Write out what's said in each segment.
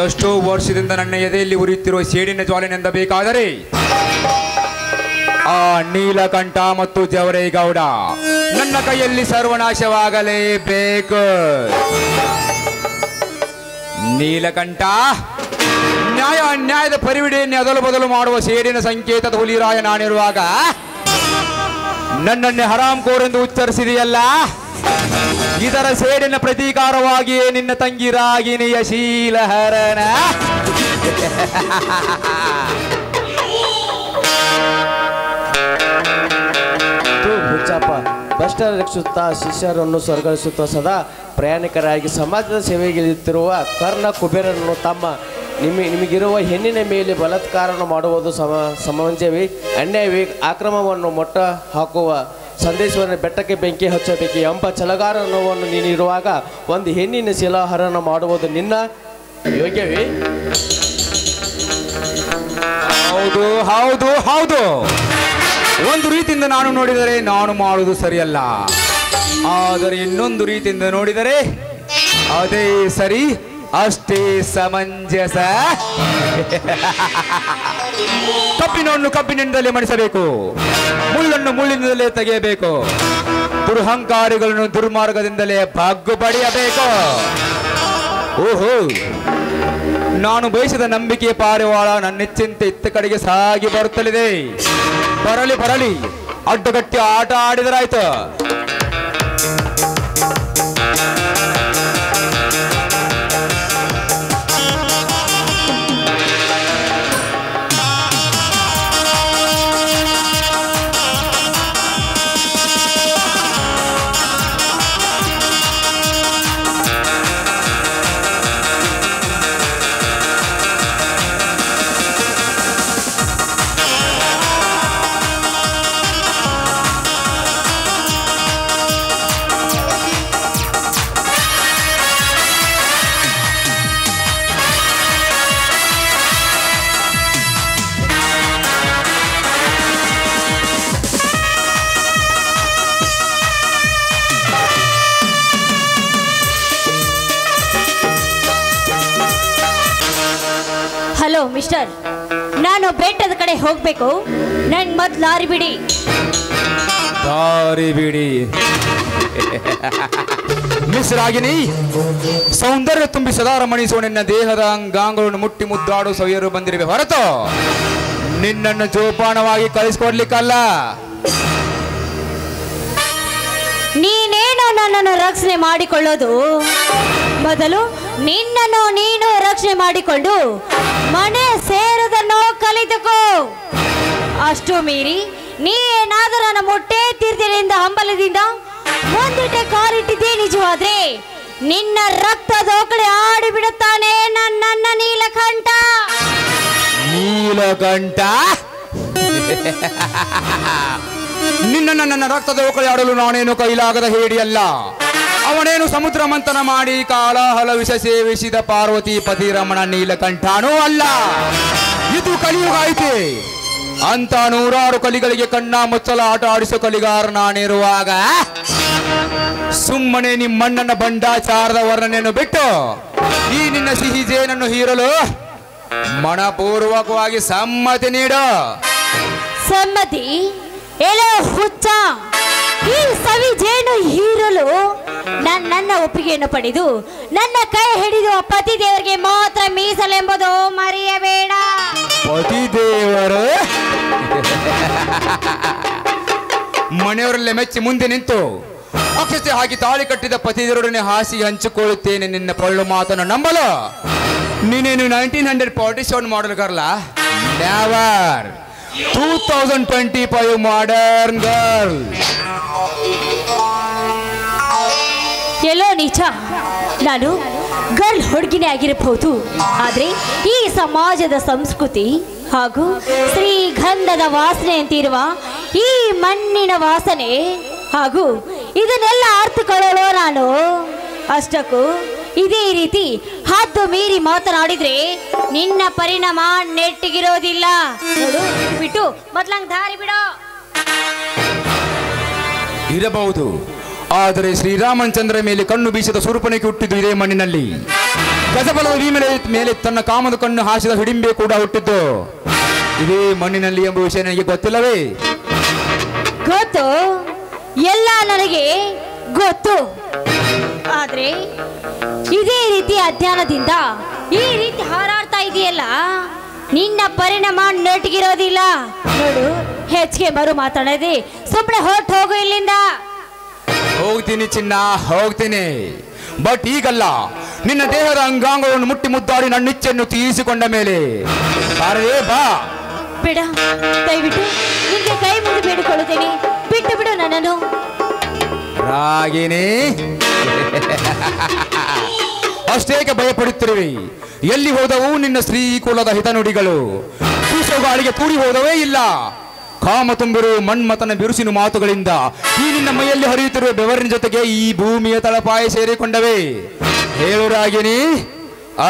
ಎಷ್ಟೋ ವರ್ಷದಿಂದ ನನ್ನ ಎದೆಯಲ್ಲಿ ಉರಿಯುತ್ತಿರುವ ಸೇಡಿನ ಜ್ವಾಲೆನೆಂದ ಬೇಕಾದರೆ ಆ ನೀಲಕಂಠ ಮತ್ತು ಜವರೇಗೌಡ ನನ್ನ ಕೈಯಲ್ಲಿ ಸರ್ವನಾಶವಾಗಲೇಬೇಕು. ನೀಲಕಂಠ, ನ್ಯಾಯ ಅನ್ಯಾಯದ ಪರಿವಿಡಿಯನ್ನು ಅದಲು ಬದಲು ಮಾಡುವ ಸೇಡಿನ ಸಂಕೇತದ ಹುಲಿರಾಯ ನಾನಿರುವಾಗ ನನ್ನನ್ನೇ ಹರಾಮ್ಕೋರೆಂದು ಉಚ್ಚರಿಸಿದೆಯಲ್ಲ, ಇದರ ಸೇಡಿನ ಪ್ರತೀಕಾರವಾಗಿಯೇ ನಿನ್ನ ತಂಗಿ ರಾಗಿಣಿಯ ಶೀಲಹರಣ. ಹುಚ್ಚಪ್ಪ ಭ್ರಷ್ಟರ ರಕ್ಷಿಸುತ್ತಾ ಶಿಷ್ಯರನ್ನು ಸ್ವರ್ಗಳಿಸುತ್ತಾ ಸದಾ ಪ್ರಯಾಣಿಕರಾಗಿ ಸಮಾಜದ ಸೇವೆಗಿಳಿಯುತ್ತಿರುವ ಕರ್ಣ ಕುಬೇರನನ್ನು ತಮ್ಮ ನಿಮಗಿರುವ ಹೆಣ್ಣಿನ ಮೇಲೆ ಬಲಾತ್ಕಾರವನ್ನು ಮಾಡುವುದು ಸಮಂಜವೇ, ಅನ್ಯಾಯವೇ, ಆಕ್ರಮವನ್ನು ಮೊಟ್ಟ ಹಾಕುವ ಸಂದೇಶವನ್ನು ಬೆಟ್ಟಕ್ಕೆ ಬೆಂಕಿ ಹಚ್ಚಬೇಕು ಎಂಬ ಛಲಗಾರನವನ್ನು ನೀನಿರುವಾಗ ಒಂದು ಹೆಣ್ಣಿನ ಶಿಲಾಹರಣ ಮಾಡುವುದು ನಿನ್ನ ಯೋಗ್ಯವೇ? ಹೌದು ಹೌದು ಹೌದು, ಒಂದು ರೀತಿಯಿಂದ ನಾನು ನೋಡಿದರೆ ನಾನು ಮಾಡುವುದು ಸರಿಯಲ್ಲ, ಆದರೆ ಇನ್ನೊಂದು ರೀತಿಯಿಂದ ನೋಡಿದರೆ ಅದೇ ಸರಿ, ಅಷ್ಟೇ ಸಮಂಜಸ. ಕಬ್ಬಿನವನ್ನು ಕಬ್ಬಿನಿಂದಲೇ ಮಣಿಸಬೇಕು, ಮುಳ್ಳನ್ನು ಮುಳ್ಳಿನಿಂದಲೇ ತೆಗೆಯಬೇಕು, ದುರ್ಹಂಕಾರಿಗಳನ್ನು ದುರ್ಮಾರ್ಗದಿಂದಲೇ ಬಗ್ಗು ಪಡೆಯಬೇಕು. ಓಹೋ, ನಾನು ಬಯಸಿದ ನಂಬಿಕೆಯ ಪಾರಿವಾಳ ನನ್ನೆಚ್ಚಿಂತೆ ಇತ್ತ ಕಡೆಗೆ ಸಾಗಿ ಬರುತ್ತಲಿದೆ. ಬರಲಿ ಬರಲಿ, ಅಡ್ಡಗಟ್ಟಿ ಆಟ ಆಡಿದರಾಯ್ತು. ಹಲೋ ಮಿಸ್ಟರ್, ನಾನು ಬೆಟ್ಟದ ಕಡೆ ಹೋಗ್ಬೇಕು, ನನ್ ಮೊದ್ಲು ದಾರಿ ಬಿಡಿ. ದಾರಿ ಬಿಡಿ ಮಿಸ್ ರಾಗಿಣಿ, ಸೌಂದರ್ಯ ತುಂಬಿ ಸದಾ ರಮಣಿಸುವ ನಿನ್ನ ದೇಹದ ಅಂಗಾಂಗಗಳನ್ನು ಮುಟ್ಟಿ ಮುದ್ದಾಡು ಸೊಯ್ಯರು ಬಂದಿರುವೆ ಹೊರತು ನಿನ್ನನ್ನು ಜೋಪಾನವಾಗಿ ಕಳಿಸ್ಕೊಡ್ಲಿಕ್ಕಲ್ಲ. ನೀನೇನೋ ನನ್ನನ್ನು ರಕ್ಷಣೆ ಮಾಡಿಕೊಳ್ಳೋದು, ಮೊದಲು ನಿನ್ನನ್ನು ನೀನು ರಕ್ಷಣೆ ಮಾಡಿಕೊಂಡು ಮನೆ ಸೇರುವುದನ್ನು ಕಲಿತುಕೋ. ಅಷ್ಟು ಮೀರಿ ನೀನಾದರೂ ನನ್ನ ಮೊಟ್ಟೆ ತೀರ್ಥದಿಂದ ಹಂಬಲದಿಂದ ಒಂದಿಟ್ಟೆ ಕಾಲಿಟ್ಟಿದ್ದೇ ನಿಜವಾದ್ರೆ ನಿನ್ನ ರಕ್ತ ದೋಕಳೆ ಆಡಿಬಿಡುತ್ತಾನೆ ನನ್ನ ನೀಲಕಂಠ. ನೀಲಕಂಠ, ನಿನ್ನ ನನ್ನ ರಕ್ತದ ಓಕಳಿ ಆಡಲು ನಾನೇನು ಕೈಲಾಗದ ಹೇಡಿಯಲ್ಲ. ಅವನೇನು ಸಮುದ್ರ ಮಂಥನ ಮಾಡಿ ಕಾಲಾಹಲ ವಿಷ ಸೇವಿಸಿದ ಪಾರ್ವತಿ ಪತಿ ರಮಣ ನೀಲಕಂಠನೂ ಅಲ್ಲ. ಇದು ಕಲಿಯುಗ ಐತೆ ಅಂತ ನೂರಾರು ಕಲಿಗಳಿಗೆ ಕಣ್ಣ ಮುಚ್ಚಲ ಆಟ ಆಡಿಸೋ ಕಲಿಗಾರ ನಾನಿರುವಾಗ ಸುಮ್ಮನೆ ನಿಮ್ಮಣ್ಣನ ಬಂಡಾಚಾರದ ವರ್ಣನೆಯನ್ನು ಬಿಟ್ಟು ಈ ನಿನ್ನ ಸಿಹಿ ಜೇನನ್ನು ಹೀರಲು ಮನಪೂರ್ವಕವಾಗಿ ಸಮ್ಮತಿ ನೀಡು. ಸಮ್ಮತಿ? ಎಲ್ಲೋ ಹುಚ್ಚ, ಈ ಸವಿ ಜೇನು ಹೀರಲು ನನ್ನ ಒಪ್ಪಿಗೆಯನ್ನು ಪಡೆದು ನನ್ನ ಕೈ ಹಿಡಿದು ಪತಿ ದೇವರಿಗೆ ಮಾತ್ರ ಮೀಸಲೆಂಬುದು ಮರೆಯಬೇಡ. ಪತಿ ದೇವರು ಮನೆಯವರಲ್ಲೇ ಮೆಚ್ಚಿ ಮುಂದೆ ನಿಂತು ಅಕ್ಷತೆ ಹಾಕಿ ತಾಳಿ ಕಟ್ಟಿದ ಪತಿ ದೇವರೊಡನೆ ಹಾಸಿಗೆ ಹಂಚಿಕೊಳ್ಳುತ್ತೇನೆ ನಿನ್ನ ಪೊಳ್ಳು ಮಾತನ್ನು ನಂಬಲು. ನೀನೇನು 1947 ಮಾಡಲ್ ಗರ್ಲ, ನೆವರ್ 2025 ಮಾಡರ್ನ್ ಗರ್ಲ್. ಎಲ್ಲೋ ನೀಚ, ನಾನು ಗರ್ಲ್ ಹುಡುಗಿನೇ ಆಗಿರಬಹುದು, ಆದರೆ ಈ ಸಮಾಜದ ಸಂಸ್ಕೃತಿ ಹಾಗೂ ಶ್ರೀಗಂಧದ ವಾಸನೆ ಅಂತಿರುವ ಈ ಮಣ್ಣಿನ ವಾಸನೆ ಹಾಗೂ ಇದನ್ನೆಲ್ಲ ಅರ್ಥಕೊಳ್ಳೋ ನಾನು ಅಷ್ಟಕ್ಕೂ ಇದೇ ರೀತಿ ಹದ್ದು ಮೀರಿ ಮಾತನಾಡಿದ್ರೆ ನಿನ್ನ ಪರಿಣಾಮ ನೆಟ್ಟಿಗಿರೋದಿಲ್ಲ. ನೋಡು, ಬಿಟ್ಟು ಮೊದ್ಲಂಗ್ ದಾರಿ ಬಿಡೋ. ಇರಬಹುದು, ಆದರೆ ಶ್ರೀರಾಮಚಂದ್ರ ಮೇಲೆ ಕಣ್ಣು ಬೀಸಿದ ಸುರುಪನಿಗೆ ಹುಟ್ಟಿದ್ದು ಇದೇ ಮಣ್ಣಿನಲ್ಲಿ. ಗಜಬಲದ ಈ ಮೇಲೆ ತನ್ನ ಕಾಮದ ಕಣ್ಣು ಹಾಸಿದ ಹಿಡಿಂಬೆ ಕೂಡ ಹುಟ್ಟಿದ್ದು ಇದೇ ಮಣ್ಣಿನಲ್ಲಿ ಎಂಬ ವಿಷಯ ನನಗೆ ಗೊತ್ತಿಲ್ಲವೇ? ಗೊತ್ತು, ಎಲ್ಲ ನನಗೆ ಗೊತ್ತು. ಆದ್ರೆ ಇದೇ ರೀತಿ ಅಜ್ಞಾನದಿಂದ ಈ ರೀತಿ ಹಾರಾಡ್ತಾ ಇದೆಯಲ್ಲ, ನಿನ್ನ ಪರಿಣಾಮ ನೆಟ್ಗಿರೋದಿಲ್ಲ ನೋಡು. ಹೆಚ್ಚಿಗೆ ಬರು ಮಾತಾಡದೆ ಸುಮ್ಮನೆ ಹೊರಟು ಹೋಗು ಇಲ್ಲಿಂದ. ಹೋಗ್ತೀನಿ ಚಿನ್ನ, ಹೋಗ್ತೀನಿ. ಬಟ್ ಈಗಲ್ಲ. ನಿನ್ನ ದೇಹದ ಅಂಗಾಂಗವನ್ನು ಮುಟ್ಟಿ ಮುದ್ದಾಡಿ ನನ್ನ ಇಚ್ಛೆಯನ್ನು ತೀರಿಸಿಕೊಂಡ ಮೇಲೆ ಬಾರೇ ಬಾ. ಬೇಡ, ದಯವಿಟ್ಟು ನಿನ್ಗೆ ಕೈ ಮುಗಿದು ಬೇಡಿಕೊಳ್ಳುತ್ತೇನೆ, ಬಿಟ್ಟು ಬಿಡು ನನ್ನನ್ನು. ರಾಗಿಣಿ, ಅಷ್ಟೇಕೆ ಭಯಪಡುತ್ತಿರುವೆ? ಎಲ್ಲಿ ಹೋದವು ನಿನ್ನ ಶ್ರೀಕುಲದ ಹಿತನುಡಿಗಳು? ಗಾಳಿಗೆ ಕೂಡಿ ಹೋದವೇ ಇಲ್ಲ. ಕಾಮ ತುಂಬಿರುವ ಮನ್ಮಥನ ಬಿರುಸಿನ ಮಾತುಗಳಿಂದ ಈ ನಿನ್ನ ಮೈಯಲ್ಲಿ ಹರಿಯುತ್ತಿರುವ ಬೆವರಿನ ಜೊತೆಗೆ ಈ ಭೂಮಿಯ ತಳಪಾಯ ಸೇರಿಕೊಂಡವೇ? ಹೇಳು ರಾಗಿಣಿ,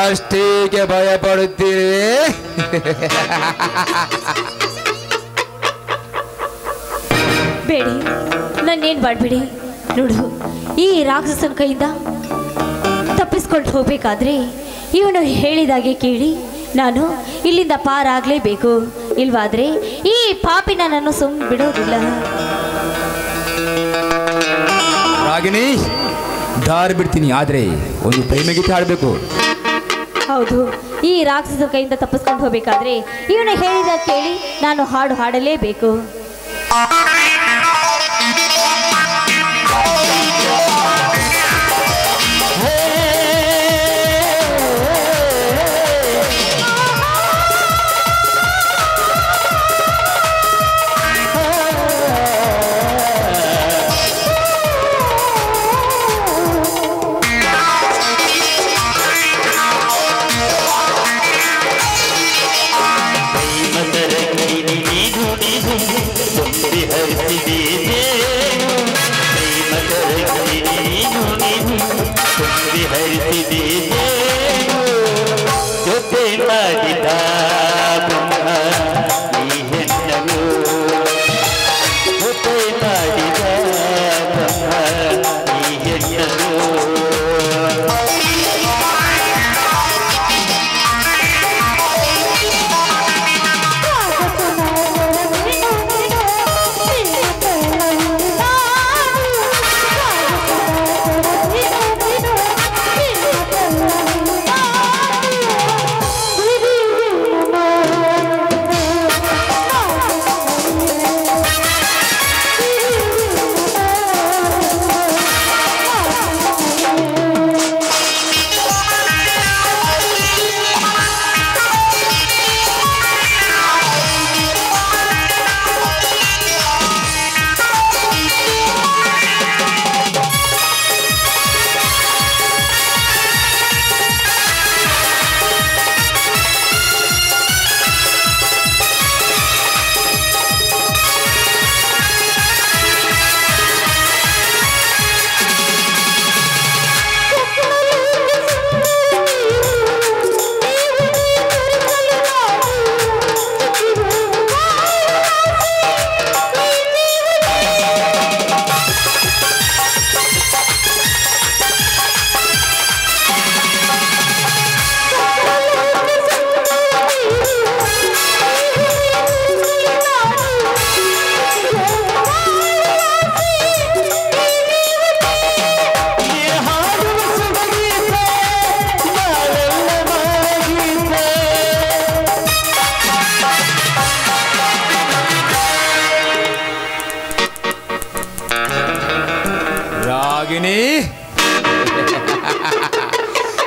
ಅಷ್ಟೇಕೆ ಭಯಪಡುತ್ತೀರಿ? ಬೇಡಿ, ನನ್ನೇನು ಮಾಡಬೇಡಿ. ನೋಡು, ಈ ರಾಕ್ಷಸನ ಕೈಯಿಂದ ತಪ್ಪಿಸ್ಕೊಂಡು ಹೋಗ್ಬೇಕಾದ್ರೆ ಇವನು ಹೇಳಿದಾಗೆ ಕೇಳಿ ನಾನು ಇಲ್ಲಿಂದ ಪಾರಾಗಲೇಬೇಕು. ಇಲ್ವಾದ್ರೆ ಈ ಪಾಪಿ ನನ್ನನ್ನು ಸುಮ್ಮನೆ ಬಿಡೋದಿಲ್ಲ. ರಾಗಿಣಿ, ದಾರಿ ಬಿಡ್ತೀನಿ, ಆದ್ರೆ ಒಂದು ಪ್ರೇಮ ಗೀತೆ ಹಾಡಬೇಕು. ಹೌದು, ಈ ರಾಕ್ಷಸ ಕೈಯಿಂದ ತಪ್ಪಿಸ್ಕೊಂಡು ಹೋಗ್ಬೇಕಾದ್ರೆ ಇವನು ಹೇಳಿದ ಕೇಳಿ ನಾನು ಹಾಡು ಹಾಡಲೇಬೇಕು.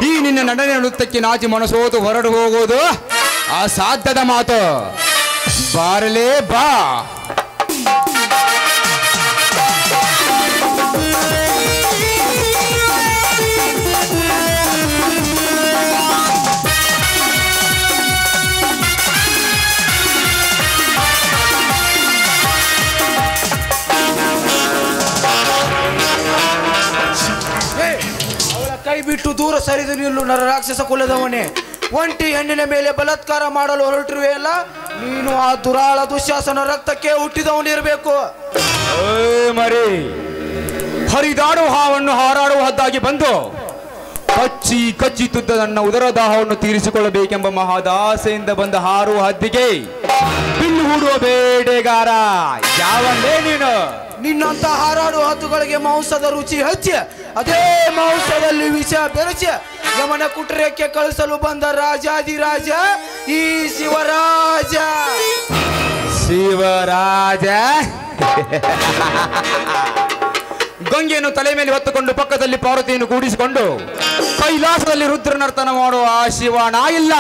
ಈ ನಿನ್ನ ನಡನೆ ನೃತ್ಯಕ್ಕೆ ನಾಚಿ ಮನಸೋತು ಹೊರಡು ಹೋಗುವುದು ಅಸಾಧ್ಯದ ಮಾತು. ಬಾರಲೇ ಬಾ. ಕೈ ಬಿಟ್ಟು ದೂರ ಸರಿದು ನಿಲ್ಲು ನರ ರಾಕ್ಷಸ ಕುಲದವನೇ. ಒಂಟಿ ಹೆಣ್ಣಿನ ಮೇಲೆ ಬಲಾತ್ಕಾರ ಮಾಡಲು ಹೊರಟಿರುವೆಯಲ್ಲ, ನೀನು ಆ ದುರಾಳ ದುಶ್ಯಾಸನ ರಕ್ತಕ್ಕೆ ಹುಟ್ಟಿದವನಿರಬೇಕು. ಮರಿ ಹರಿದಾಡುವ ಹಾವನ್ನು ಹಾರಾಡುವ ಹದ್ದಾಗಿ ಬಂದು ಕಚ್ಚಿ ಕಚ್ಚಿ ತುದ್ದ ನನ್ನ ಉದರ ದಾಹವನ್ನು ತೀರಿಸಿಕೊಳ್ಳಬೇಕೆಂಬ ಮಹದಾಸೆಯಿಂದ ಬಂದ ಹಾರುವ ಹದ್ದಿಗೆ ಬಿಲ್ಲು ಹೂಡುವ ಬೇಟೆಗಾರ ಯಾವಲ್ಲೇ ನೀನು? ನಿನ್ನಂತ ಹಾರಾಡುವ ಹದ್ದುಗಳಿಗೆ ಮಾಂಸದ ರುಚಿ ಹಚ್ಚಿ ಅದೇ ಮಾಂಸದಲ್ಲಿ ವಿಷ ಬೆರಚಿ ಯಮನ ಕುಟುರಕ್ಕೆ ಕಳಿಸಲು ಬಂದ ರಾಜಾದಿರಾಜ ಈ ಶಿವರಾಜ. ಶಿವರಾಜ ಗಂಗೆಯನ್ನು ತಲೆ ಮೇಲೆ ಹೊತ್ತುಕೊಂಡು ಪಕ್ಕದಲ್ಲಿ ಪಾರ್ವತಿಯನ್ನು ಕೂಡಿಸಿಕೊಂಡು ಕೈಲಾಸದಲ್ಲಿ ರುದ್ರನರ್ತನ ಮಾಡುವ ಆ ಶಿವನ ಇಲ್ಲ.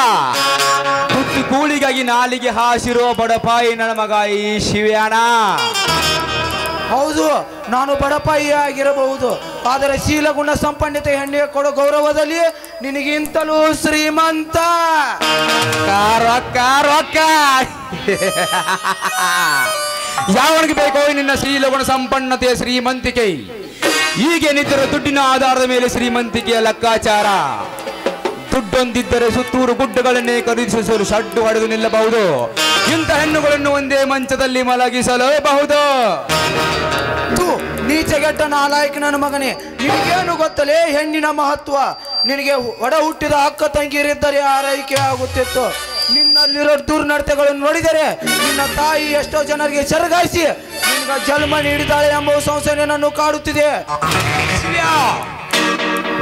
ತುತ್ತು ಕೂಳಿಗಾಗಿ ನಾಲಿಗೆ ಹಾಸಿರೋ ಬಡಪಾಯಿ ನನ್ನ ಮಗ ಈ ಶಿವ್ಯಾನ. ಹೌದು, ನಾನು ಬಡಪಾಯಿ ಆಗಿರಬಹುದು, ಆದರೆ ಶೀಲಗುಣ ಸಂಪನ್ನತೆ ಹೆಣ್ಣಿಗೆ ಕೊಡೋ ಗೌರವದಲ್ಲಿ ನಿನಗಿಂತಲೂ ಶ್ರೀಮಂತ. ಯಾವನಿಗೆ ಬೇಕೋ ನಿನ್ನ ಶೀಲಗುಣ ಸಂಪನ್ನತೆಯ ಶ್ರೀಮಂತಿಕೆ? ಈಗೇನಿದ್ದರೂ ದುಡ್ಡಿನ ಆಧಾರದ ಮೇಲೆ ಶ್ರೀಮಂತಿಕೆಯ ಲೆಕ್ಕಾಚಾರ. ದುಡ್ಡೊಂದಿದ್ದರೆ ಸುತ್ತೂರು ಗುಡ್ಡಗಳನ್ನೇ ಖರೀದಿಸಲು ಶಡ್ಡು ಹೊಡೆದು ನಿಲ್ಲಬಹುದು. ಇಂಥ ಹೆಣ್ಣುಗಳನ್ನು ಒಂದೇ ಮಂಚದಲ್ಲಿ ಮಲಗಿಸಲೇಬಹುದು. ನೀಚಗೆಟ್ಟ ನಾಲಾಯಕ ನನ್ನ ಮಗನೇ, ನಿನಗೇನು ಗೊತ್ತಲೇ ಹೆಣ್ಣಿನ ಮಹತ್ವ? ನಿನಗೆ ಒಡ ಹುಟ್ಟಿದ ಅಕ್ಕ ತಂಗಿಯರಿದ್ದರೆ ಆರೈಕೆ ಆಗುತ್ತಿತ್ತು. ನಿನ್ನಲ್ಲಿರೋ ದುರ್ನಡತೆಗಳನ್ನು ನೋಡಿದರೆ ನಿನ್ನ ತಾಯಿ ಎಷ್ಟೋ ಜನರಿಗೆ ಸೆರಗಾಯಿಸಿ ನಿನಗ ಜನ್ಮ ನೀಡಿದಾಳೆ ಎಂಬ ಸಂಶಯ ನನ್ನನ್ನು ಕಾಡುತ್ತಿದೆ.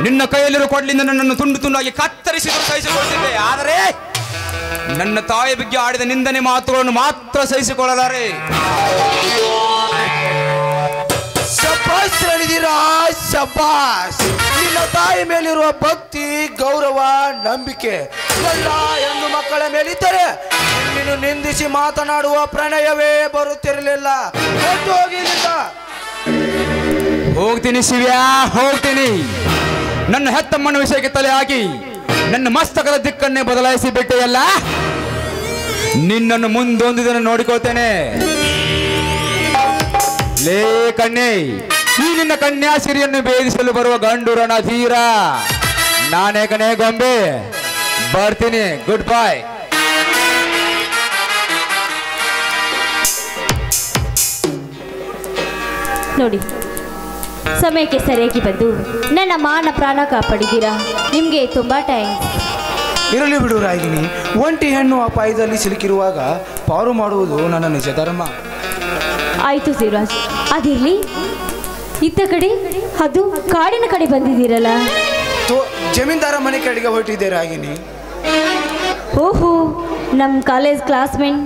ನಿನ್ನ ಕೈಯಲ್ಲಿರೋ ಕೊಡ್ಲಿಂದ ನನ್ನನ್ನು ತುಂಡು ತುಂಡಾಗಿ ಕತ್ತರಿಸಿದರೂ ಸಹಿಸಿಕೊಳ್ತಿದ್ದೆ, ಆದರೆ ನನ್ನ ತಾಯಿ ಬಗ್ಗೆ ಆಡಿದ ನಿಂದನೆ ಮಾತುಗಳನ್ನು ಮಾತ್ರ ಸಹಿಸಿಕೊಳ್ಳಲಾರೆ. ಶಬಾಸ್ ಹೇಳಿದಿರಾ, ಶಬಾಸ್. ನಿನ್ನ ತಾಯಿ ಮೇಲಿರುವ ಭಕ್ತಿ, ಗೌರವ, ನಂಬಿಕೆ ಎಲ್ಲ ಹೆಣ್ಣು ಮಕ್ಕಳ ಮೇಲಿದ್ದರೆ ನೀನು ನಿಂದಿಸಿ ಮಾತನಾಡುವ ಪ್ರಣಯವೇ ಬರುತ್ತಿರಲಿಲ್ಲ. ಹೋಗ್ತೀನಿ ಶಿವ್ಯಾ, ಹೋಗ್ತೀನಿ. ನನ್ನ ಹೆತ್ತಮ್ಮನ ವಿಷಯಕ್ಕೆ ತಲೆ ಹಾಕಿ ನನ್ನ ಮಸ್ತಕದ ದಿಕ್ಕನ್ನೇ ಬದಲಾಯಿಸಿ ಬಿಟ್ಟೆಯಲ್ಲ, ನಿನ್ನನ್ನು ಮುಂದೊಂದು ದಿನ ನೋಡಿಕೊಳ್ತೇನೆ. ಲೇ ಕಣ್ಣೆ, ಈ ನಿನ್ನ ಕನ್ಯಾಸಿರಿಯನ್ನು ಭೇದಿಸಲು ಬರುವ ಗಂಡು ರಣಧೀರ ನಾನೇ ಕಣೆ ಗೊಂಬೆ. ಬರ್ತೀನಿ, ಗುಡ್ ಬಾಯ್. ನೋಡಿ, ಸಮಯಕ್ಕೆ ಸರಿಯಾಗಿ ಬಂದು ನನ್ನ ಮಾನ ಪ್ರಾಣ ಕಾಪಾಡಿದ್ದೀರಾ. ನಿಮಗೆ ತುಂಬಾ ಥ್ಯಾಂಕ್ಸ್. ಇರಲಿ ಬಿಡು ರಾಗಿನಿ, ಒಂಟಿ ಹೆಣ್ಣು ಅಪಾಯದಲ್ಲಿ ಸಿಲುಕಿರುವಾಗ ಪಾರು ಮಾಡುವುದು ನನ್ನ ನಿಜ ಧರ್ಮ. ಆಯ್ತು ಶಿವರಾಜ್, ಅದಿರ್ಲಿ. ಇತ್ತ ಕಡೆ ಅದು ಕಾಡಿನ ಕಡೆ ಬಂದಿದ್ದೀರಲ್ಲ? ಜಮೀನ್ದಾರ ಮನೆ ಕಡೆಗೆ ಹೊರಟಿದ್ದೆ ರಾಗಿನಿ. ಓಹೋ, ನಮ್ಮ ಕಾಲೇಜ್ ಕ್ಲಾಸ್ಮೇಟ್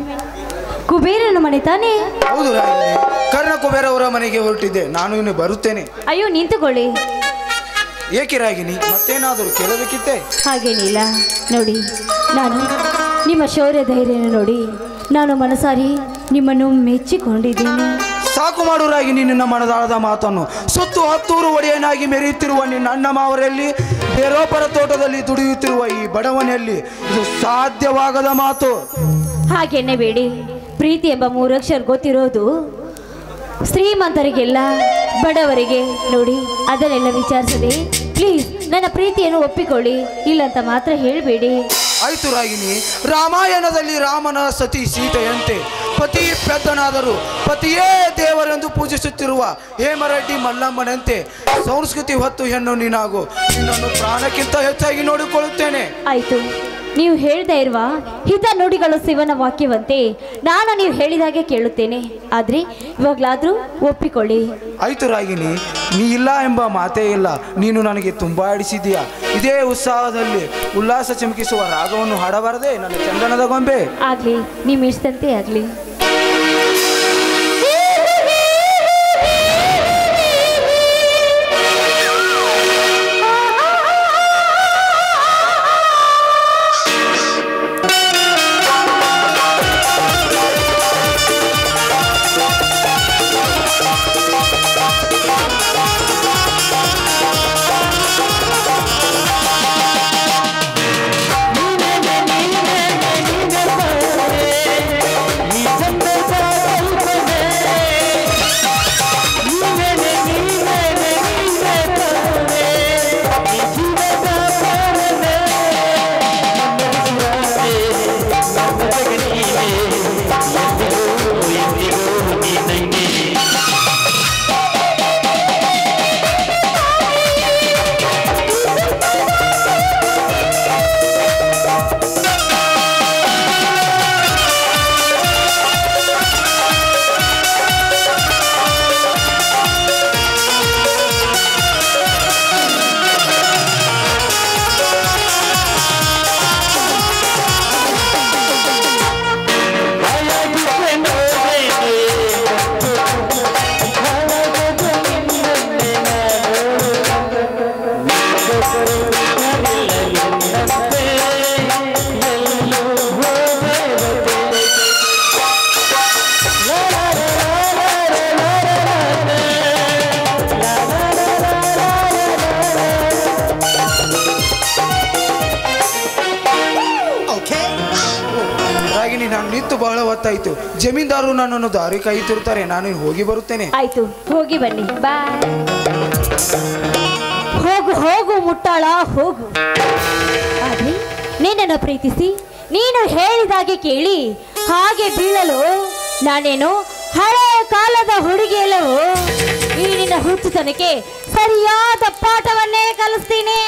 ಕುಬೇರನ ಮನೆ ತಾನೇ? ಹೌದು ರಾಗಿನಿ, ಕರ್ಣ ಕುಬೇರ ಅವರ ಮನೆಗೆ ಹೊರಟಿದ್ದೆ. ನಾನು ಇನ್ನು ಬರುತ್ತೇನೆ. ಅಯ್ಯೋ, ನಿಂತುಕೊಳ್ಳಿ. ಏಕೆ ರಾಗಿನಿ, ಮತ್ತೇನಾದರೂ ಕೇಳಬೇಕಿತ್ತೆ? ಹಾಗೇನಿಲ್ಲ. ನೋಡಿ, ನಾನು ನಿಮ್ಮ ಶೌರ್ಯ ಧೈರ್ಯನ ನೋಡಿ ನಾನು ಮನಸಾರಿ ನಿಮ್ಮನ್ನು ಮೆಚ್ಚಿಕೊಂಡಿದ್ದೇನೆ. ಸಾಕು ಮಾಡು ರಾಗಿನಿ ನಿನ್ನ ಮನದಾಳದ ಮಾತನ್ನು. ಸುತ್ತು ಹತ್ತೂರು ಒಡೆಯನಾಗಿ ಮೆರೆಯುತ್ತಿರುವ ನಿನ್ನ ಅಣ್ಣ ಮಾವರಲ್ಲಿ, ಬೇರೊಬ್ಬರ ತೋಟದಲ್ಲಿ ದುಡಿಯುತ್ತಿರುವ ಈ ಬಡವನೆಯಲ್ಲಿ ಇದು ಸಾಧ್ಯವಾಗದ ಮಾತು. ಹಾಗೆನ್ನೇ ಬೇಡಿ. ಪ್ರೀತಿ ಎಂಬ 3 ಅಕ್ಷರ ಗೊತ್ತಿರೋದು ಶ್ರೀಮಂತರಿಗೆಲ್ಲ, ಬಡವರಿಗೆ ನೋಡಿ ಅದನ್ನೆಲ್ಲ ವಿಚಾರಿಸದೆ ಪ್ಲೀಸ್ ನನ್ನ ಪ್ರೀತಿಯನ್ನು ಒಪ್ಪಿಕೊಳ್ಳಿ. ಇಲ್ಲಂತ ಮಾತ್ರ ಹೇಳಬೇಡಿ. ಆಯ್ತು ರಾಗಿನಿ, ರಾಮಾಯಣದಲ್ಲಿ ರಾಮನ ಸತಿ ಸೀತೆಯಂತೆ ಪತಿ ಪೆದ್ದನಾದರೂ ಪತಿಯೇ ದೇವರೆಂದು ಪೂಜಿಸುತ್ತಿರುವ ಹೇಮರೆಡ್ಡಿ ಮಲ್ಲಮ್ಮನಂತೆ ಸಂಸ್ಕೃತಿ ಹೊತ್ತು ಹೆಣ್ಣು ನೀನಾಗು. ನಿನ್ನನ್ನು ಪ್ರಾಣಕ್ಕಿಂತ ಹೆಚ್ಚಾಗಿ ನೋಡಿಕೊಳ್ಳುತ್ತೇನೆ. ಆಯ್ತು, ನೀವು ಹೇಳ್ತಾ ಇರುವ ಹಿತ ನುಡಿಗಳು ಶಿವನ ವಾಕ್ಯವಂತೆ ನಾನು ನೀವು ಹೇಳಿದಾಗೆ ಕೇಳುತ್ತೇನೆ. ಆದ್ರೆ ಇವಾಗಲಾದ್ರೂ ಒಪ್ಪಿಕೊಳ್ಳಿ. ಆಯ್ತು ರಾಗಿನಿ, ನೀ ಇಲ್ಲ ಎಂಬ ಮಾತೇ ಇಲ್ಲ. ನೀನು ನನಗೆ ತುಂಬಾ ಆಡಿಸಿದೀಯಾ. ಇದೇ ಉತ್ಸಾಹದಲ್ಲಿ ಉಲ್ಲಾಸ ಚಿಮುಕಿಸುವ ರಾಗವನ್ನು ಹಾಡಬಾರದೆ ನನ್ನ ಚಂದನದ ಗೊಂಬೆ? ಆಗ್ಲಿ, ನಿಮ್ಮ ಇಷ್ಟಂತೆ ಆಗ್ಲಿ. ನಿಜ ಹೊತ್ತು ಬಹಳ ಹೊತ್ತಾಯ್ತು. ಜಮೀನ್ದಾರರು ನನ್ನನ್ನು ದಾರಿ ಕಾಯುತ್ತಿರ್ತಾರೆ. ನಾನು ಹೋಗಿ ಬರುತ್ತೇನೆ. ಆಯ್ತು, ಹೋಗಿ ಬನ್ನಿ. ಬಾಯ್. ಹೋಗು ಹೋಗು ಮುಟ್ಟಾಳ, ಹೋಗು. ಆದ್ರೆ ನಿನ್ನನ್ನು ಪ್ರೀತಿಸಿ ನೀನು ಹೇಳಿದಾಗೆ ಕೇಳಿ ಹಾಗೆ ಬೀಳಲು ನಾನೇನು ಹಳೆ ಕಾಲದ ಹುಡುಗಿಯಲ್ಲವೋ? ಈ ನಿನ್ನ ಹುಚ್ಚುತನಕ್ಕೆ ಸರಿಯಾದ ಪಾಠವನ್ನೇ ಕಲಿಸ್ತೀನಿ.